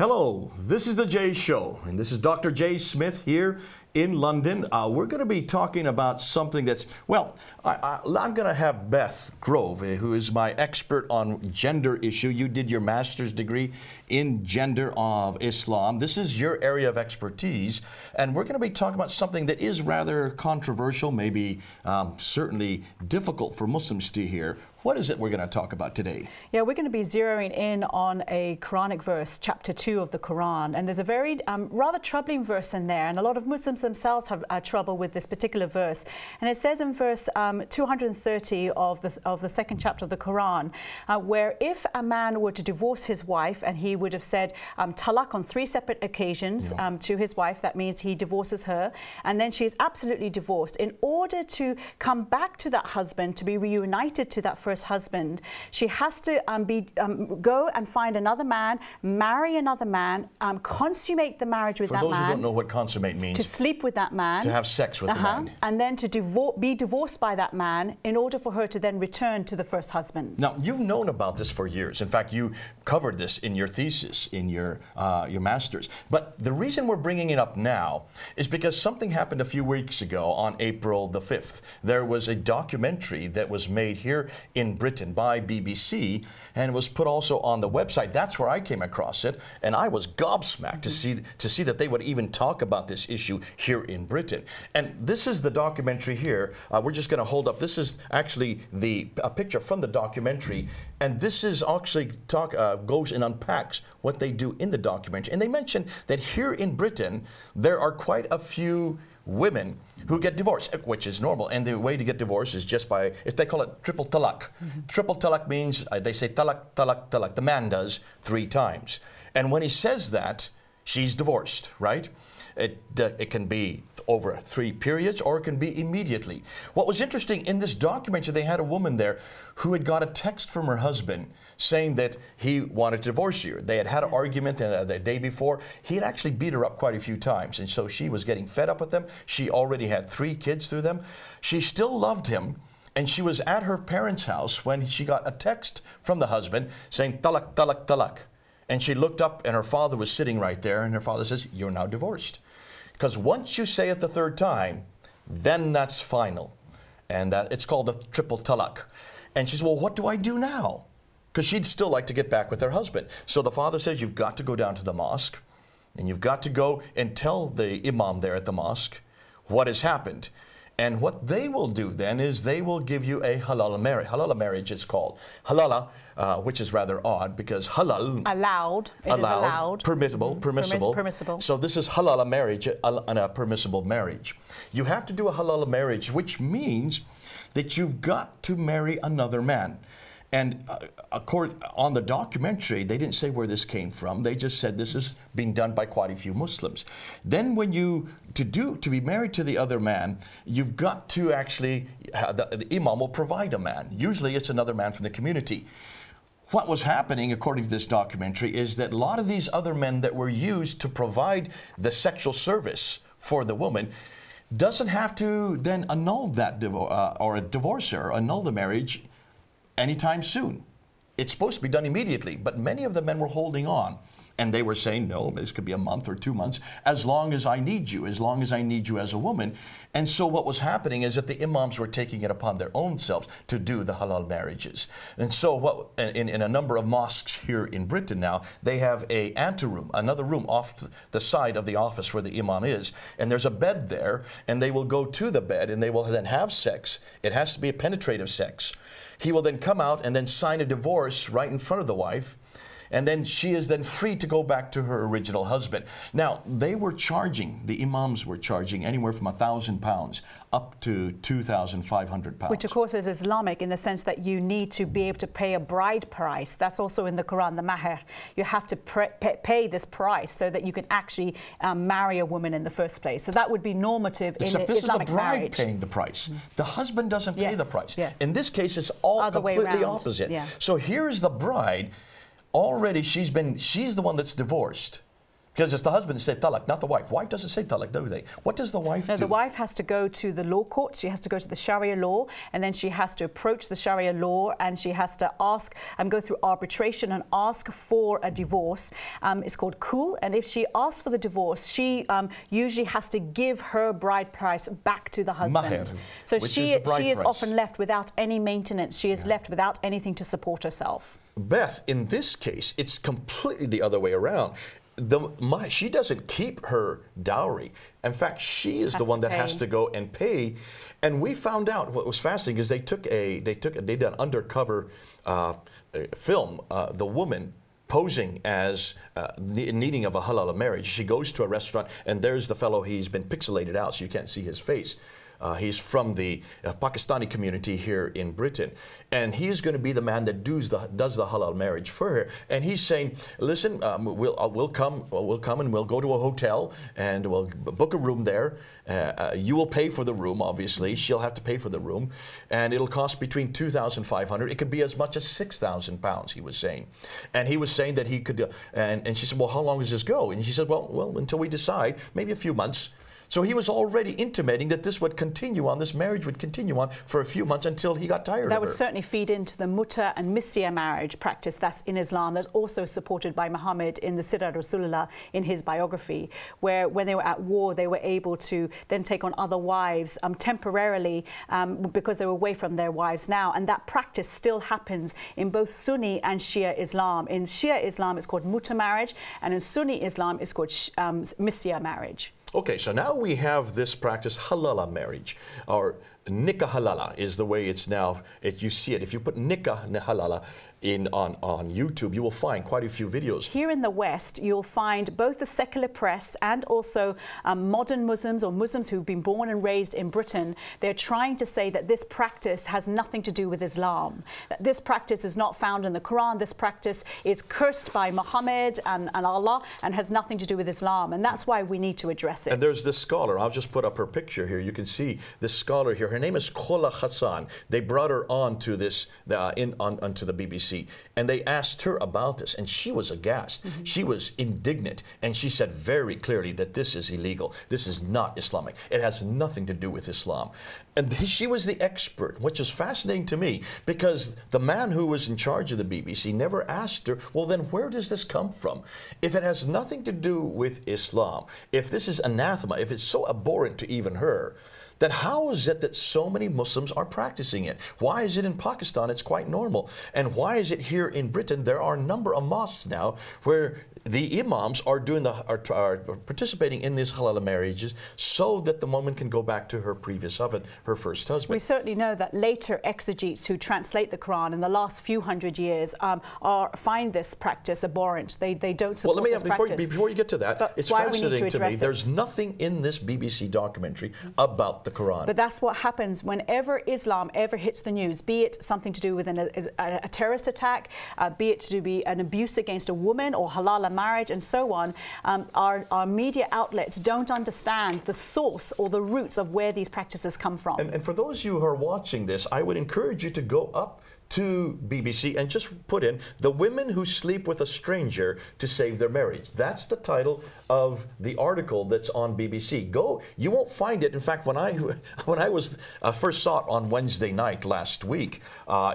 Hello, this is the Jay Show, and this is Dr. Jay Smith here in London. We're going to be talking about something that's, well, I'm going to have Beth Grove, who is my expert on gender issue. You did your master's degree in gender of Islam. This is your area of expertise, and we're going to be talking about something that is rather controversial, maybe certainly difficult for Muslims to hear. What is it we're going to talk about today? Yeah, we're going to be zeroing in on a Quranic verse, chapter 2 of the Quran. And there's a very rather troubling verse in there. And a lot of Muslims themselves have trouble with this particular verse. And it says in verse 230 of the second chapter of the Quran, where if a man were to divorce his wife, and he would have said talaq on 3 separate occasions to his wife, that means he divorces her, and then she is absolutely divorced. In order to come back to that husband, to be reunited to that first husband, she has to go and find another man, marry another man, consummate the marriage with that man. For those who don't know what consummate means. To sleep with that man. To have sex with the man. And then to be divorced by that man in order for her to then return to the first husband. Now, you've known about this for years. In fact, you covered this in your thesis, in your master's. But the reason we're bringing it up now is because something happened a few weeks ago on April the 5th. There was a documentary that was made here in Britain by BBC and was put also on the website. That's where I came across it, and I was gobsmacked to see that they would even talk about this issue here in Britain. And this is the documentary here. We're just going to hold up. This is actually a picture from the documentary, and this is actually goes and unpacks what they do in the documentary. And they mention that here in Britain there are quite a few women who get divorced, which is normal, and the way to get divorced is just by, they call it triple talaq. Triple talaq means, they say talaq, talaq, talaq. The man does 3 times. And when he says that, she's divorced, right? It can be over 3 periods, or it can be immediately. What was interesting in this documentary, they had a woman there who had got a text from her husband saying that he wanted to divorce her. They had had an argument the day before. He had actually beat her up quite a few times, and so she was getting fed up with them. She already had 3 kids through them. She still loved him, and she was at her parents' house when she got a text from the husband saying, talak, talak, talak. And she looked up, and her father was sitting right there, and her father says, "You're now divorced." Because once you say it the 3rd time, then that's final. And it's called the triple talaq. And she says, "Well, what do I do now?" Because she'd still like to get back with her husband. So the father says, "You've got to go down to the mosque, and you've got to go and tell the imam there at the mosque what has happened. And what they will do then is they will give you a halala marriage. Halala marriage it's called. Halala, which is rather odd because halal. Allowed. It is allowed. Permissible. Permissible. So this is halala marriage, a permissible marriage. You have to do a halala marriage, which means that you've got to marry another man. And on the documentary, they didn't say where this came from. They just said this is being done by quite a few Muslims. Then when to be married to the other man, you've got to actually, the imam will provide a man. Usually it's another man from the community. What was happening, according to this documentary, is that a lot of these other men that were used to provide the sexual service for the woman doesn't have to then annul that or divorce her, annul the marriage anytime soon. It's supposed to be done immediately, but many of the men were holding on, and they were saying, "No, this could be a month or 2 months, as long as I need you, as long as I need you as a woman." And so what was happening is that the imams were taking it upon their own selves to do the halal marriages. And so in a number of mosques here in Britain now, they have a anteroom, another room off the side of the office where the imam is, and there's a bed there, and they will go to the bed and they will then have sex. It has to be a penetrative sex. He will then come out and then sign a divorce right in front of the wife, and then she is then free to go back to her original husband. Now, they were charging, the imams were charging anywhere from £1,000 up to £2,500. Which, of course, is Islamic in the sense that you need to be able to pay a bride price. That's also in the Quran, the mahr. You have to pay this price so that you can actually marry a woman in the first place. So that would be normative in Islamic marriage. Except this is the bride paying the price. The husband doesn't pay the price. In this case, it's all completely opposite. So here is the bride. Already she's the one that's divorced, Because it's the husband that said talak, not the wife. Wife doesn't say talak, do they? What does the wife do? The wife has to go to the law court. She has to go to the Sharia law, and then she has to approach the Sharia law, and she has to ask and go through arbitration and ask for a divorce. It's called khul, and if she asks for the divorce, she usually has to give her bride price back to the husband. Maher, so she is often left without any maintenance. She is left without anything to support herself. Beth, in this case, it's completely the other way around. She doesn't keep her dowry. In fact, she is the one that has to go and pay. And we found out what was fascinating is they did an undercover film. The woman posing as needing of a halala marriage. She goes to a restaurant, and there's the fellow. He's been pixelated out, so you can't see his face. He's from the Pakistani community here in Britain, and he's going to be the man that does the halal marriage for her. And he's saying, "Listen, we'll come and we'll go to a hotel and we'll book a room there. You will pay for the room, obviously. She'll have to pay for the room, and it'll cost between $2,500. It could be as much as £6,000." He was saying, and he was saying that he could. And she said, "Well, how long does this go?" And she said, "Well, until we decide, maybe a few months." So he was already intimating that this would continue on, this marriage would continue on for a few months until he got tired of her. That would certainly feed into the muta and misya marriage practice that's in Islam, that's also supported by Muhammad in the Sirah Rasulullah in his biography, where when they were at war, they were able to then take on other wives temporarily because they were away from their wives now. And that practice still happens in both Sunni and Shia Islam. In Shia Islam, it's called muta marriage, and in Sunni Islam, it's called misya marriage. Okay, so now we have this practice, halala marriage, or nikah halala is the way it's now. You see it. If you put nikah halala on YouTube, you will find quite a few videos. Here in the West, you'll find both the secular press and also modern Muslims or Muslims who've been born and raised in Britain. They're trying to say that this practice has nothing to do with Islam. That this practice is not found in the Quran. This practice is cursed by Muhammad and Allah and has nothing to do with Islam. And that's why we need to address it. And there's this scholar. I'll just put up her picture here. You can see this scholar here. Her name is Khola Hassan. They brought her on to this onto the BBC. And they asked her about this, and she was aghast. She was indignant, and she said very clearly that this is illegal. This is not Islamic. It has nothing to do with Islam. And she was the expert, which is fascinating to me, because the man who was in charge of the BBC never asked her, well, then where does this come from? If it has nothing to do with Islam, if this is anathema, if it's so abhorrent to even her, then how is it that so many Muslims are practicing it? Why is it in Pakistan it's quite normal? And why is it here in Britain there are a number of mosques now where the imams are participating in these halala marriages so that the woman can go back to her previous husband, her first husband? We certainly know that later exegetes who translate the Quran in the last few hundred years find this practice abhorrent. They don't support this practice. Before you get to that, it's fascinating to me. There's nothing in this BBC documentary about the Quran. But that's what happens whenever Islam ever hits the news, be it something to do with a terrorist attack, be it to be an abuse against a woman or halala marriage and so on. Our media outlets don't understand the source or the roots of where these practices come from. And for those of you who are watching this, I would encourage you to go up to BBC and just put in "the women who sleep with a stranger to save their marriage." That's the title of the article that's on BBC. Go, you won't find it. In fact, when I first saw it on Wednesday night last week,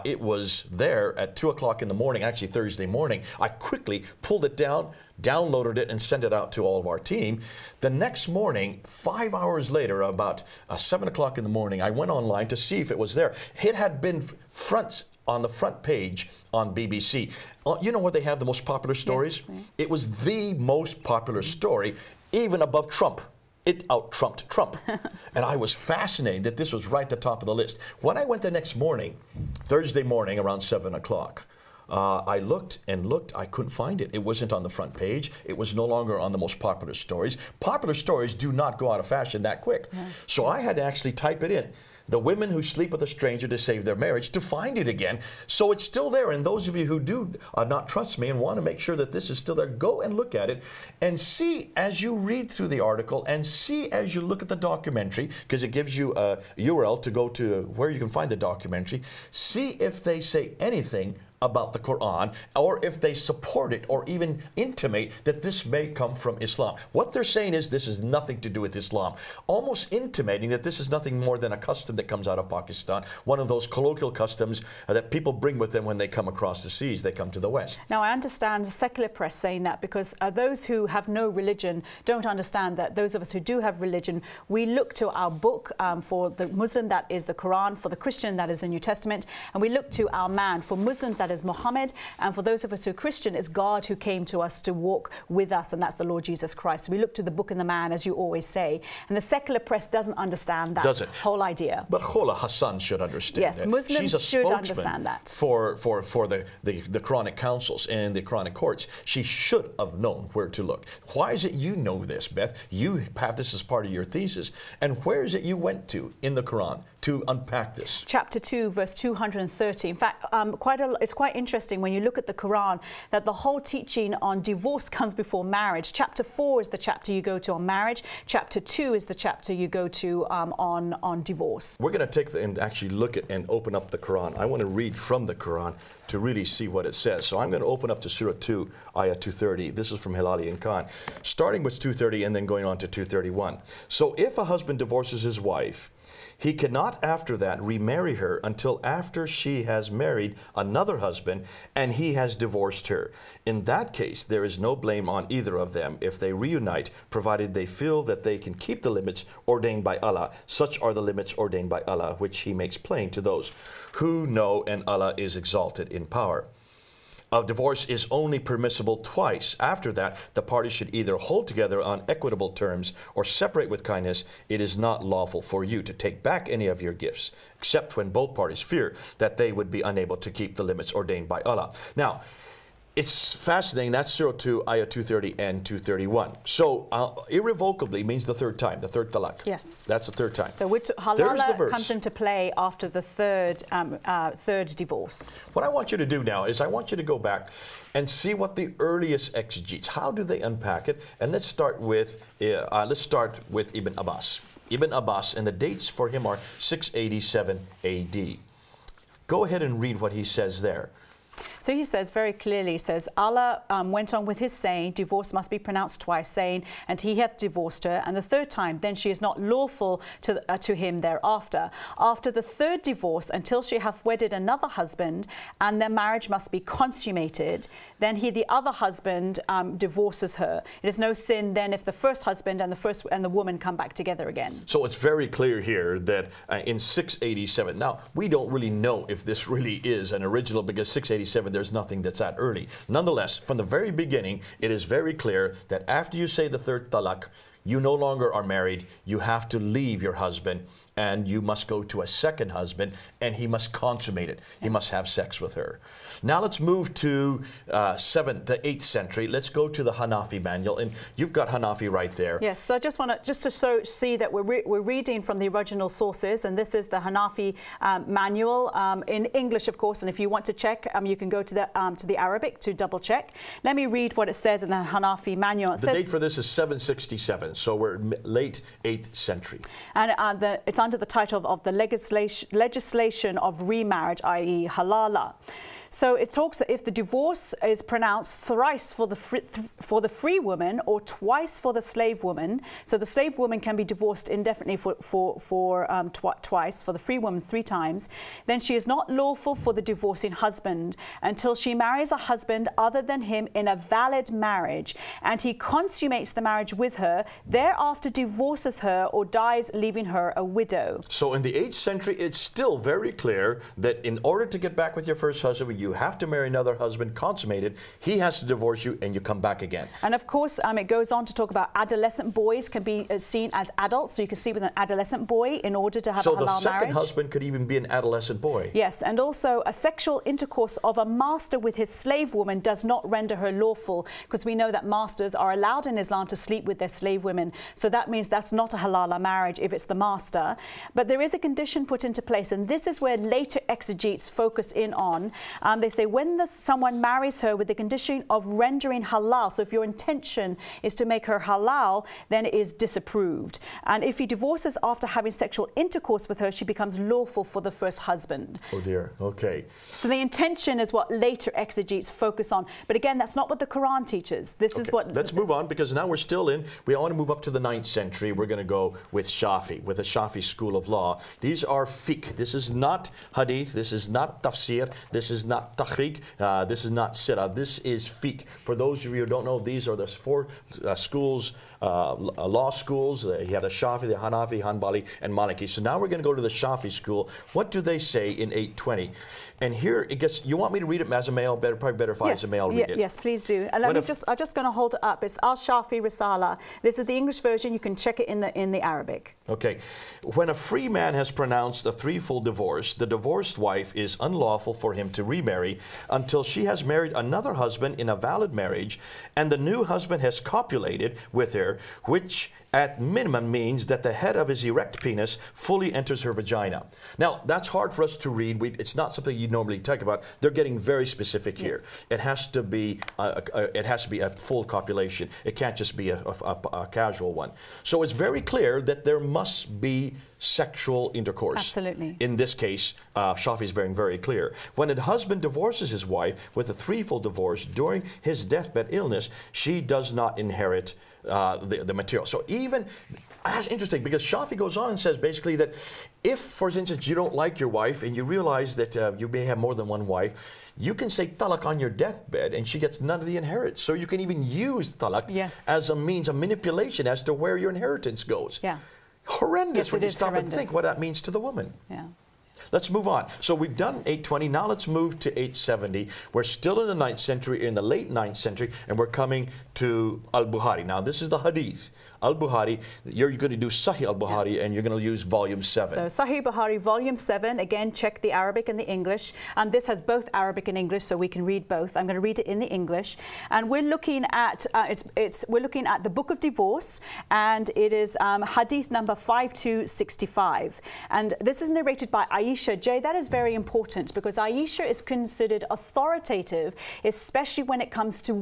it was there at 2 o'clock in the morning, actually Thursday morning. I quickly pulled it down, downloaded it, and sent it out to all of our team. The next morning, 5 hours later, about 7 o'clock in the morning, I went online to see if it was there. It had been on the front page on BBC. You know where they have the most popular stories? Yes. It was the most popular story, even above Trump. It out-Trumped Trump. And I was fascinated that this was right at the top of the list. When I went the next morning, Thursday morning around 7 o'clock, I looked and looked. I couldn't find it. It wasn't on the front page. It was no longer on the most popular stories. Popular stories do not go out of fashion that quick. Yeah. So I had to actually type it in. The women who sleep with a stranger to save their marriage, to find it again. So it's still there. And those of you who do not trust me and want to make sure that this is still there, go and look at it and see as you read through the article and see as you look at the documentary, because it gives you a URL to go to where you can find the documentary. See if they say anything about the Quran, or if they support it or even intimate that this may come from Islam. What they're saying is this is nothing to do with Islam, almost intimating that this is nothing more than a custom that comes out of Pakistan, one of those colloquial customs that people bring with them when they come across the seas, they come to the West. Now, I understand the secular press saying that because those who have no religion don't understand that those of us who do have religion, we look to our book. For the Muslim, that is the Quran. For the Christian, that is the New Testament. And we look to our man. For Muslims, that is Muhammad. And for those of us who are Christian, it's God who came to us to walk with us, and that's the Lord Jesus Christ. So we look to the book and the man, as you always say. And the secular press doesn't understand that whole idea. But Khola Hassan should understand. Yes, Muslims should understand that. For the Quranic councils and the Quranic courts, she should have known where to look. Why is it you know this, Beth? You have this as part of your thesis. And where is it you went to in the Quran to unpack this? Chapter 2, verse 230. In fact, it's quite interesting when you look at the Quran that the whole teaching on divorce comes before marriage. Chapter 4 is the chapter you go to on marriage. Chapter 2 is the chapter you go to on divorce. We're going to take and actually look at and open up the Quran. I want to read from the Quran to really see what it says. So I'm going to open up to Surah 2, Ayah 230. This is from Halala and Khan, starting with 230 and then going on to 231. So if a husband divorces his wife, he cannot after that remarry her until after she has married another husband and he has divorced her. In that case, there is no blame on either of them if they reunite, provided they feel that they can keep the limits ordained by Allah. Such are the limits ordained by Allah, which he makes plain to those who know, and Allah is exalted in power. A divorce is only permissible twice. After that, the parties should either hold together on equitable terms or separate with kindness. It is not lawful for you to take back any of your gifts, except when both parties fear that they would be unable to keep the limits ordained by Allah. Now, it's fascinating. That's Surah 2, Ayah 230 and 231. So, irrevocably means the third time, the third talaq. Yes. That's the third time. So, halala comes into play after the third divorce. What I want you to do now is I want you to go back and see what the earliest exegetes, how do they unpack it? And let's start with Ibn Abbas. Ibn Abbas, and the dates for him are 687 AD. Go ahead and read what he says there. So he says very clearly, he says, Allah went on with his saying, divorce must be pronounced twice, saying, and he hath divorced her, and the third time, then she is not lawful to him thereafter. After the third divorce, until she hath wedded another husband, and their marriage must be consummated, then the other husband divorces her. It is no sin then if the first husband and the woman come back together again. So it's very clear here that in 687, now we don't really know if this really is an original, because 687 there's nothing that's that early. Nonetheless, from the very beginning, it is very clear that after you say the third talaq, you no longer are married, you have to leave your husband, and you must go to a second husband, and he must consummate it. He must have sex with her. Now let's move to the 8th century. Let's go to the Hanafi manual, and you've got Hanafi right there. Yes, so I just want to see that we're reading from the original sources, and this is the Hanafi manual in English, of course. And if you want to check, you can go to the Arabic to double check. Let me read what it says in the Hanafi manual. The date for this is 767, so we're late 8th century. And it's under the title of the legislation of remarriage, i.e. halala. So it talks that if the divorce is pronounced thrice for the free woman or twice for the slave woman, so the slave woman can be divorced indefinitely twice, for the free woman 3 times, then she is not lawful for the divorcing husband until she marries a husband other than him in a valid marriage, and he consummates the marriage with her, thereafter divorces her or dies, leaving her a widow. So in the 8th century, it's still very clear that in order to get back with your first husband, you have to marry another husband, consummated. He has to divorce you, and you come back again. And of course, it goes on to talk about adolescent boys can be seen as adults. So you can sleep with an adolescent boy in order to have a halal marriage. So the second husband could even be an adolescent boy. Yes, and also a sexual intercourse of a master with his slave woman does not render her lawful, because we know that masters are allowed in Islam to sleep with their slave women. So that means that's not a halala marriage if it's the master. But there is a condition put into place, and this is where later exegetes focus in on. They say when someone marries her with the condition of rendering halal, so if your intention is to make her halal, then it is disapproved. And if he divorces after having sexual intercourse with her, she becomes lawful for the first husband. Oh dear, okay. So the intention is what later exegetes focus on. But again, that's not what the Quran teaches. This is what... Let's move on, because now we're still in, we want to move up to the 9th century. We're going to go with Shafi, with the Shafi school of law. These are fiqh. This is not hadith. This is not tafsir. This is not takhriq. This is not sirah. This is fiqh. For those of you who don't know, these are the 4 schools, law schools. You have the Shafi, the Hanafi, Hanbali, and Maliki. So now we're going to go to the Shafi school. What do they say in 820? And here it gets, you want me to read it as a male? Probably better if I as a male read it. Yes, please do. And I'm just going to hold it up. It's Al-Shafi Risala. This is the English version. You can check it in the Arabic. Okay. When a free man has pronounced a threefold divorce, the divorced wife is unlawful for him to remarry until she has married another husband in a valid marriage, and the new husband has copulated with her, which at minimum means that the head of his erect penis fully enters her vagina. Now, that's hard for us to read. It's not something you normally talk about. They're getting very specific here. Yes. It has to be a full copulation. It can't just be a casual one. So it's very clear that there must be sexual intercourse. Absolutely. In this case, Shafi is very, very clear. When a husband divorces his wife with a threefold divorce during his deathbed illness, she does not inherit the material. So even, that's interesting, because Shafi goes on and says basically that if, for instance, you don't like your wife and you realize that you may have more than one wife, you can say talaq on your deathbed and she gets none of the inheritance. So you can even use talaq as a means of manipulation as to where your inheritance goes. Yeah. Horrendous when you stop and think what that means to the woman. Yeah. Let's move on. So we've done 820. Now let's move to 870. We're still in the 9th century, in the late 9th century, and we're coming to Al-Bukhari. Now this is the hadith. Al-Bukhari, you're going to do Sahih Al-Bukhari, and you're going to use volume 7. So Sahih Bukhari, volume 7. Again, check the Arabic and the English. And this has both Arabic and English, so we can read both. I'm going to read it in the English. And we're looking at we're looking at the Book of Divorce, and it is hadith number 5265. And this is narrated by Aisha. Jay, that is very important, because Aisha is considered authoritative, especially when it comes to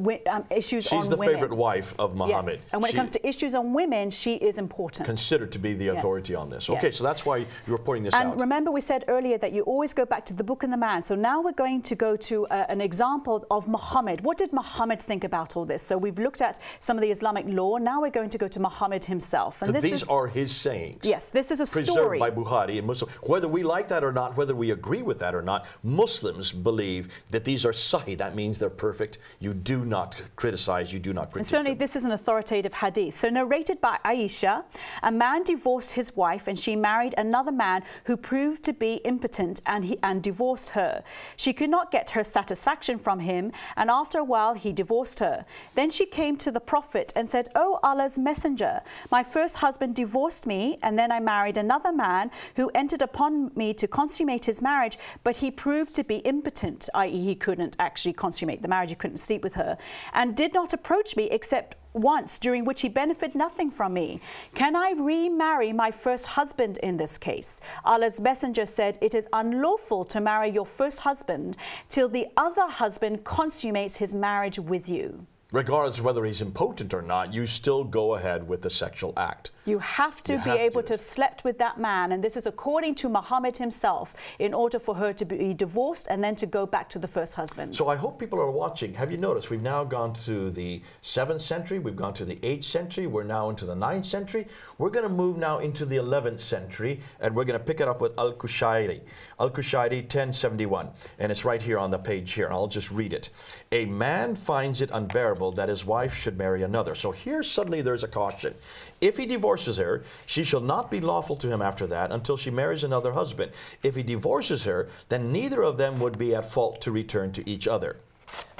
issues on women. She's the favorite wife of Muhammad. Yes. And when it comes to issues on women, she is important. Considered to be the authority on this. Okay, so that's why you're pointing this out. And remember, we said earlier that you always go back to the book and the man. So now we're going to go to an example of Muhammad. What did Muhammad think about all this? So we've looked at some of the Islamic law. Now we're going to go to Muhammad himself. And these are his sayings. Yes, this is a story. Preserved by Bukhari and Muslim. Whether we like that or not, whether we agree with that or not, Muslims believe that these are sahih. That means they're perfect. You do not criticize, you do not critique. And certainly this is an authoritative hadith. So narrated by Aisha, a man divorced his wife and she married another man who proved to be impotent, and divorced her. She could not get her satisfaction from him, and after a while he divorced her. Then she came to the Prophet and said, "O Allah's Messenger, my first husband divorced me, and then I married another man who entered upon me to consummate his marriage, but he proved to be impotent," i.e. he couldn't actually consummate the marriage, he couldn't sleep with her, "and did not approach me except once, during which he benefited nothing from me. Can I remarry my first husband in this case?" Allah's Messenger said, "It is unlawful to marry your first husband till the other husband consummates his marriage with you." Regardless of whether he's impotent or not, you still go ahead with the sexual act. You have to be able to have slept with that man, and this is according to Muhammad himself, in order for her to be divorced and then to go back to the first husband. So I hope people are watching. Have you noticed we've now gone to the 7th century, we've gone to the 8th century, we're now into the 9th century. We're going to move now into the 11th century, and we're going to pick it up with Al-Qushayri. Al-Qushayri 1071, and it's right here on the page here, and I'll just read it. "A man finds it unbearable that his wife should marry another." So here suddenly there's a caution. If he divorces her, she shall not be lawful to him after that until she marries another husband. If he divorces her, then neither of them would be at fault to return to each other.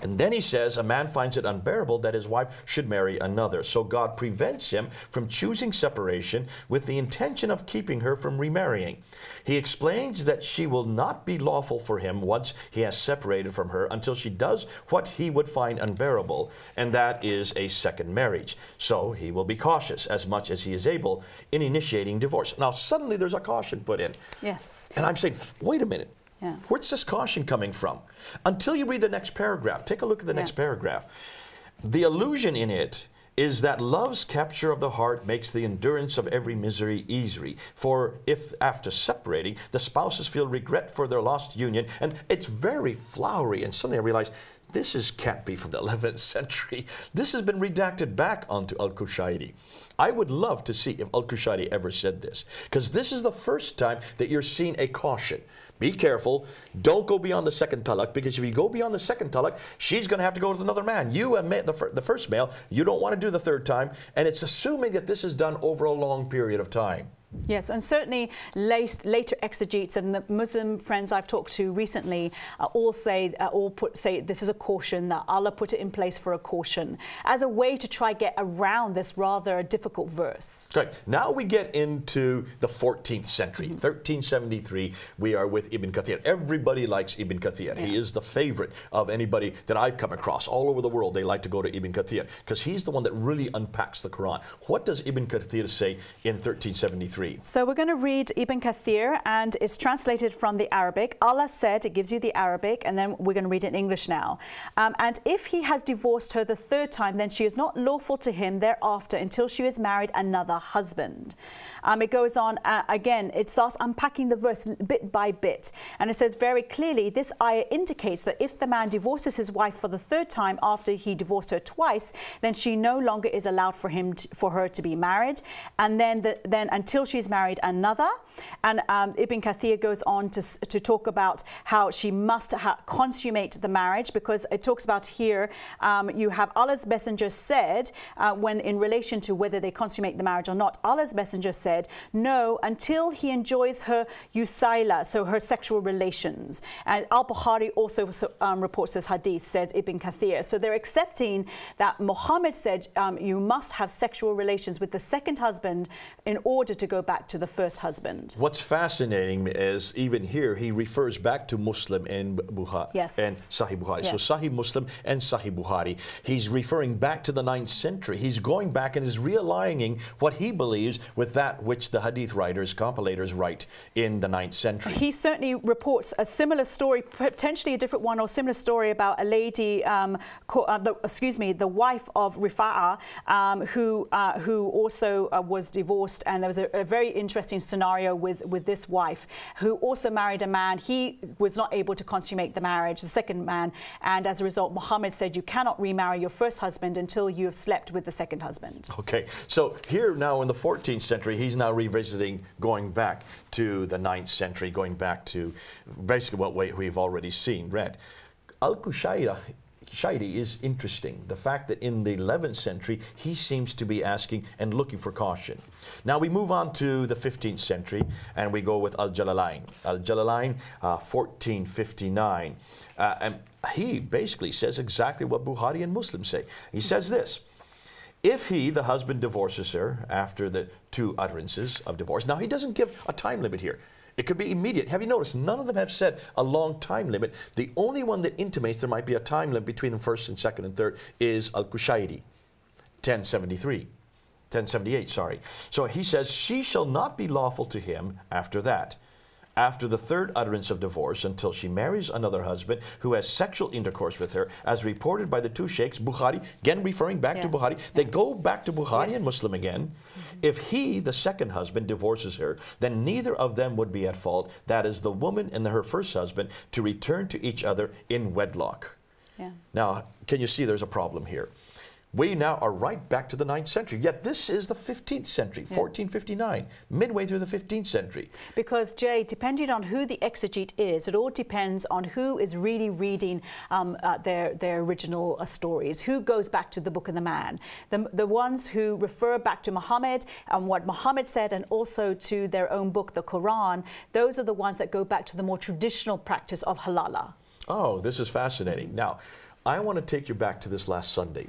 And then he says, a man finds it unbearable that his wife should marry another. So God prevents him from choosing separation with the intention of keeping her from remarrying. He explains that she will not be lawful for him once he has separated from her until she does what he would find unbearable, and that is a second marriage. So he will be cautious as much as he is able in initiating divorce. Now suddenly there's a caution put in. Yes. And I'm saying, wait a minute. Yeah. Where's this caution coming from? Until you read the next paragraph. Take a look at the next paragraph. The allusion in it is that love's capture of the heart makes the endurance of every misery easy. For if after separating, the spouses feel regret for their lost union, and it's very flowery, and suddenly I realize this can't be from the 11th century. This has been redacted back onto Al-Qushayri. I would love to see if Al-Qushayri ever said this, because this is the first time that you're seeing a caution. Be careful. Don't go beyond the second talaq, because if you go beyond the second talaq, she's going to have to go with another man. You, the first male, you don't want to do the third time, and it's assuming that this is done over a long period of time. Yes, and certainly later exegetes and the Muslim friends I've talked to recently all say this is a caution, that Allah put it in place for a caution, as a way to try get around this rather difficult verse. Okay, now we get into the 14th century, 1373. We are with Ibn Kathir. Everybody likes Ibn Kathir. He is the favorite of anybody that I've come across. All over the world, they like to go to Ibn Kathir because he's the one that really unpacks the Quran. What does Ibn Kathir say in 1373? So we're going to read Ibn Kathir, and it's translated from the Arabic. Allah said, it gives you the Arabic, and then we're going to read it in English now. And if he has divorced her the third time, then she is not lawful to him thereafter until she has married another husband. It goes on again, it starts unpacking the verse bit by bit. And it says very clearly, this ayah indicates that if the man divorces his wife for the third time after he divorced her twice, then she no longer is allowed for her to be married. And then until she's married another. And Ibn Kathir goes on to talk about how she must consummate the marriage, because it talks about here, you have Allah's messenger said, when in relation to whether they consummate the marriage or not, Allah's messenger said, no, until he enjoys her usaila, so her sexual relations. And Al-Bukhari also reports this hadith, says Ibn Kathir. So they're accepting that Muhammad said you must have sexual relations with the second husband in order to go back to the first husband. What's fascinating is even here he refers back to Muslim and Bukhari and Sahih Bukhari. So Sahih Muslim and Sahih Bukhari. He's referring back to the 9th century. He's going back and is realigning what he believes with that which the hadith writers, compilators write in the 9th century. He certainly reports a similar story, potentially a different one, or similar story about a lady, the wife of Rifa'a, who also was divorced, and there was a very interesting scenario with this wife, who also married a man. He was not able to consummate the marriage, the second man, and as a result, Muhammad said you cannot remarry your first husband until you have slept with the second husband. Okay, so here now in the 14th century, he's now revisiting, going back to the 9th century, going back to basically what we've already read. Al-Qushayri is interesting. The fact that in the 11th century, he seems to be asking and looking for caution. Now we move on to the 15th century, and we go with Al-Jalalain. Al-Jalalain, 1459. And he basically says exactly what Bukhari and Muslim say. He says this: if he, the husband, divorces her after the 2 utterances of divorce. Now, he doesn't give a time limit here. It could be immediate. Have you noticed? None of them have said a long time limit. The only one that intimates there might be a time limit between the first and second and third is Al-Qushayri, 1078, sorry. So he says, she shall not be lawful to him after that, after the 3rd utterance of divorce, until she marries another husband who has sexual intercourse with her, as reported by the 2 sheikhs, Bukhari, again referring back to Bukhari. They go back to Bukhari and Muslim again. If he, the second husband, divorces her, then neither of them would be at fault, that is the woman and her first husband, to return to each other in wedlock. Now, can you see there's a problem here? We now are right back to the 9th century, yet this is the 15th century, 1459, midway through the 15th century. Because, Jay, depending on who the exegete is, it all depends on who is really reading their original stories, who goes back to the Book of the Man. The ones who refer back to Muhammad and what Muhammad said, and also to their own book, the Quran, those are the ones that go back to the more traditional practice of halala. Oh, this is fascinating. Now, I want to take you back to this last Sunday.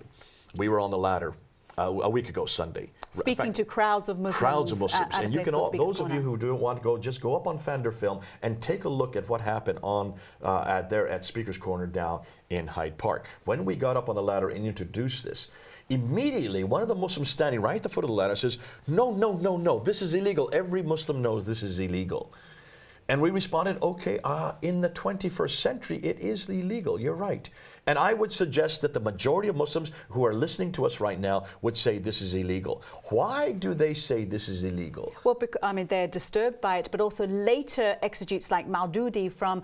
We were on the ladder a week ago Sunday. Speaking to crowds of Muslims. Crowds of Muslims. And you can all, those of you who don't want to go, just go up on Fender Film and take a look at what happened on there at Speaker's Corner down in Hyde Park. When we got up on the ladder and introduced this, immediately one of the Muslims standing right at the foot of the ladder says, no, no, no, no, this is illegal. Every Muslim knows this is illegal. And we responded, okay, in the 21st century, it is illegal. You're right. And I would suggest that the majority of Muslims who are listening to us right now would say this is illegal. Why do they say this is illegal? Well, I mean, they're disturbed by it, but also later exegetes like Maududi from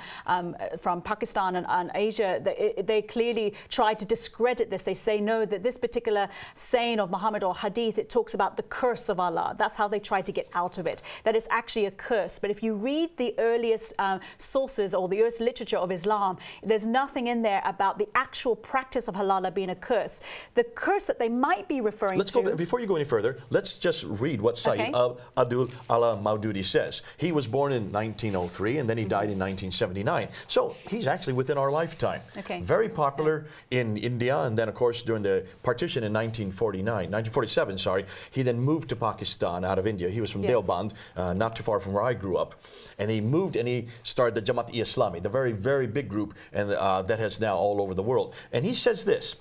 Pakistan and Asia, they clearly try to discredit this. They say, no, that this particular saying of Muhammad or hadith, it talks about the curse of Allah. That's how they try to get out of it, that it's actually a curse. But if you read the earliest sources or the earliest literature of Islam, there's nothing in there about the actual practice of halala being a curse. The curse that they might be referring to... Before you go any further, let's just read what Sayyid Abdul Allah Maududi says. He was born in 1903 and then he died in 1979. So he's actually within our lifetime. Very popular in India, and then of course during the partition in 1947, sorry, he then moved to Pakistan out of India. He was from Deoband, not too far from where I grew up. And he moved and he started the Jamaat-e-Islami, the very, very big group and that has now all over the world. And he says this: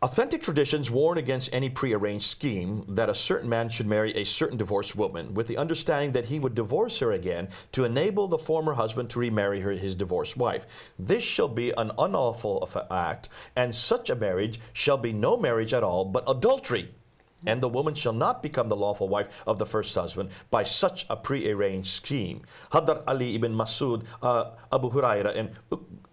authentic traditions warn against any prearranged scheme that a certain man should marry a certain divorced woman with the understanding that he would divorce her again to enable the former husband to remarry his divorced wife. This shall be an unlawful act, and such a marriage shall be no marriage at all, but adultery. And the woman shall not become the lawful wife of the first husband by such a prearranged scheme. Hadar Ali ibn Masud, Abu Huraira, and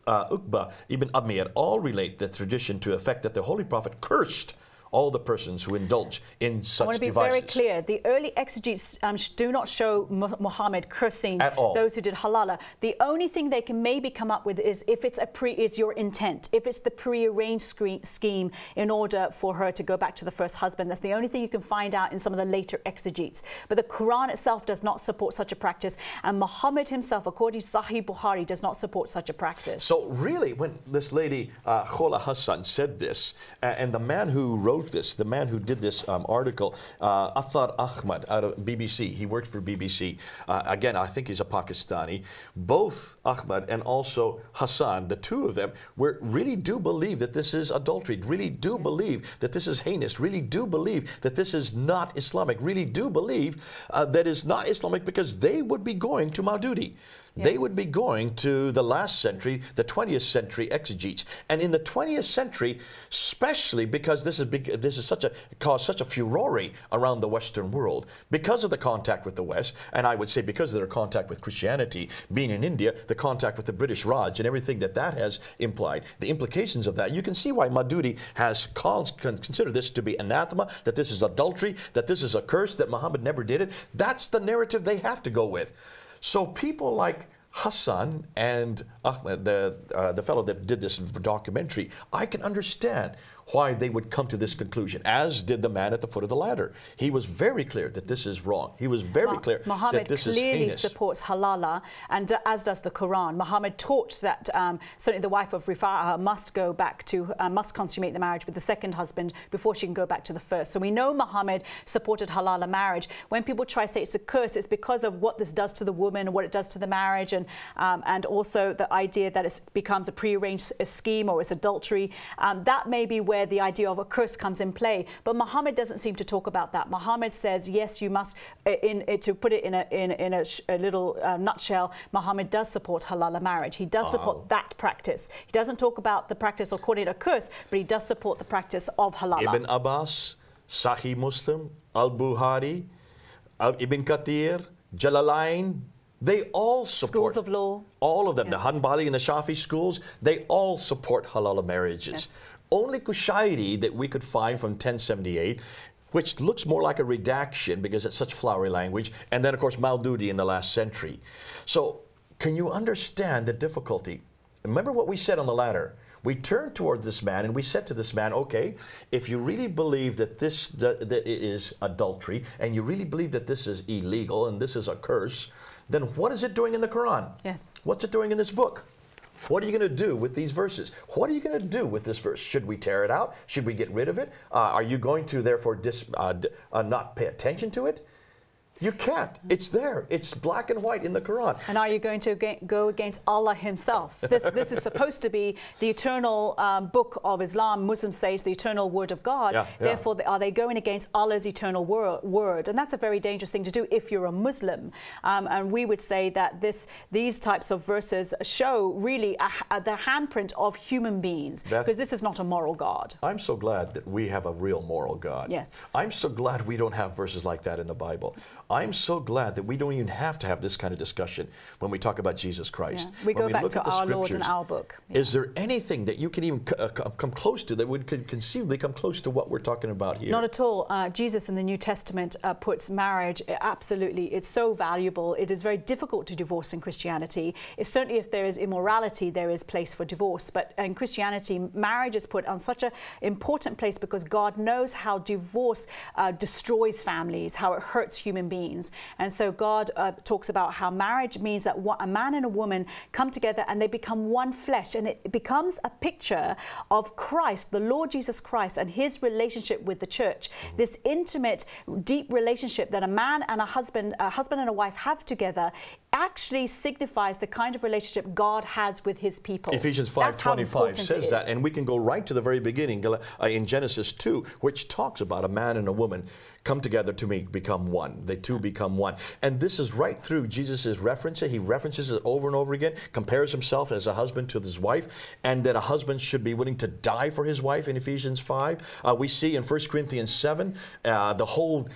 Uqba ibn Amir all relate the tradition to the effect that the Holy Prophet cursed all the persons who indulge in such devices. I want to be very clear. The early exegetes do not show Muhammad cursing those who did halala. The only thing they can maybe come up with is if it's your intent, if it's the prearranged scheme in order for her to go back to the first husband. That's the only thing you can find out in some of the later exegetes. But the Quran itself does not support such a practice, and Muhammad himself, according to Sahih Bukhari, does not support such a practice. So really, when this lady Khola Hassan said this, and the man who wrote this, the man who did this article, Athar Ahmad out of BBC, he worked for BBC. Again, I think he's a Pakistani. Both Ahmad and also Hassan, the two of them, really do believe that this is adultery, really do believe that this is heinous, really do believe that this is not Islamic, really do believe that it's not Islamic, because they would be going to Maududi. They would be going to the last century, the 20th century exegetes. And in the 20th century, especially because this is caused such a furore around the Western world, because of the contact with the West, and I would say because of their contact with Christianity, being in India, the contact with the British Raj and everything that has implied, the implications of that, you can see why Maududi has considered this to be anathema, that this is adultery, that this is a curse, that Muhammad never did it. That's the narrative they have to go with. So people like Hassan and Ahmed, the fellow that did this documentary, I can understand why they would come to this conclusion, as did the man at the foot of the ladder. He was very clear that this is wrong. He was very clear that this is heinous. Muhammad clearly supports halala, and as does the Quran. Muhammad taught that certainly the wife of Rifa'ah must consummate the marriage with the second husband before she can go back to the first. So we know Muhammad supported halala marriage. When people try to say it's a curse, it's because of what this does to the woman, what it does to the marriage, and also the idea that it becomes a prearranged scheme or it's adultery. That may be where the idea of a curse comes in play. But Muhammad doesn't seem to talk about that. Muhammad says, yes, you must, to put it in a little nutshell, Muhammad does support halala marriage. He does support that practice. He doesn't talk about the practice or call it a curse, but he does support the practice of halala. Ibn Abbas, Sahih Muslim, Al-Bukhari, Ibn Kathir, Jalalain, they all support. Schools of law. All of them, the Hanbali and the Shafi schools, they all support halala marriages. Yes. Only Kushairi that we could find from 1078, which looks more like a redaction because it's such flowery language, and then of course Maududi in the last century. So can you understand the difficulty? Remember what we said on the ladder. We turned toward this man and we said to this man, okay, if you really believe that that it is adultery, and you really believe that this is illegal and this is a curse, then what is it doing in the Quran? Yes. What's it doing in this book? What are you going to do with these verses? What are you going to do with this verse? Should we tear it out? Should we get rid of it? Are you going to therefore not pay attention to it? You can't. It's there. It's black and white in the Quran. And are you going to go against Allah himself? This is supposed to be the eternal book of Islam. Muslims say it's the eternal word of God. Yeah, yeah. Therefore, are they going against Allah's eternal word? And that's a very dangerous thing to do if you're a Muslim. And we would say that these types of verses show really the handprint of human beings, Beth, because this is not a moral God. I'm so glad that we have a real moral God. Yes. I'm so glad we don't have verses like that in the Bible. I'm so glad that we don't even have to have this kind of discussion when we talk about Jesus Christ. Yeah. We go back to our Lord and scriptures, our book. Yeah. Is there anything that you can even come close to that could conceivably come close to what we're talking about here? Not at all. Jesus in the New Testament puts marriage, absolutely, it's so valuable. It is very difficult to divorce in Christianity. It's certainly, if there is immorality, there is place for divorce. But in Christianity, marriage is put on such an important place because God knows how divorce destroys families, how it hurts human beings. And so God talks about how marriage means that a man and a woman come together and they become one flesh, and it becomes a picture of Christ, the Lord Jesus Christ, and his relationship with the church. This intimate, deep relationship that a man and a husband and a wife have together actually signifies the kind of relationship God has with his people. Ephesians 5:25 says that, and we can go right to the very beginning in Genesis 2, which talks about a man and a woman come together to become one. The two become one. And this is right through Jesus' references. He references it over and over again, compares himself as a husband to his wife, and that a husband should be willing to die for his wife in Ephesians 5. We see in 1 Corinthians 7 the whole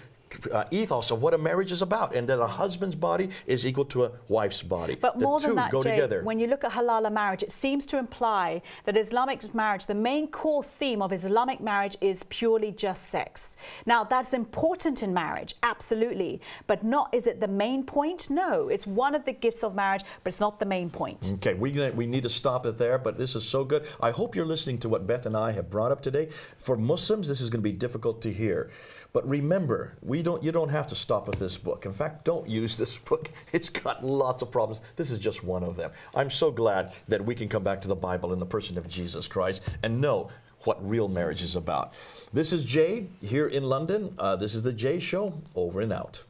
ethos of what a marriage is about, and that a husband's body is equal to a wife's body. But more than that, go Jay, together. when you look at halala marriage, it seems to imply that Islamic marriage, the main core theme of Islamic marriage is purely just sex. Now, that's important in marriage, absolutely, but is it the main point? No, it's one of the gifts of marriage, but it's not the main point. Okay, we need to stop it there, but this is so good. I hope you're listening to what Beth and I have brought up today. For Muslims, this is going to be difficult to hear. But remember, you don't have to stop with this book. In fact, don't use this book. It's got lots of problems. This is just one of them. I'm so glad that we can come back to the Bible in the person of Jesus Christ and know what real marriage is about. This is Jay here in London. This is the Jay Show. Over and out.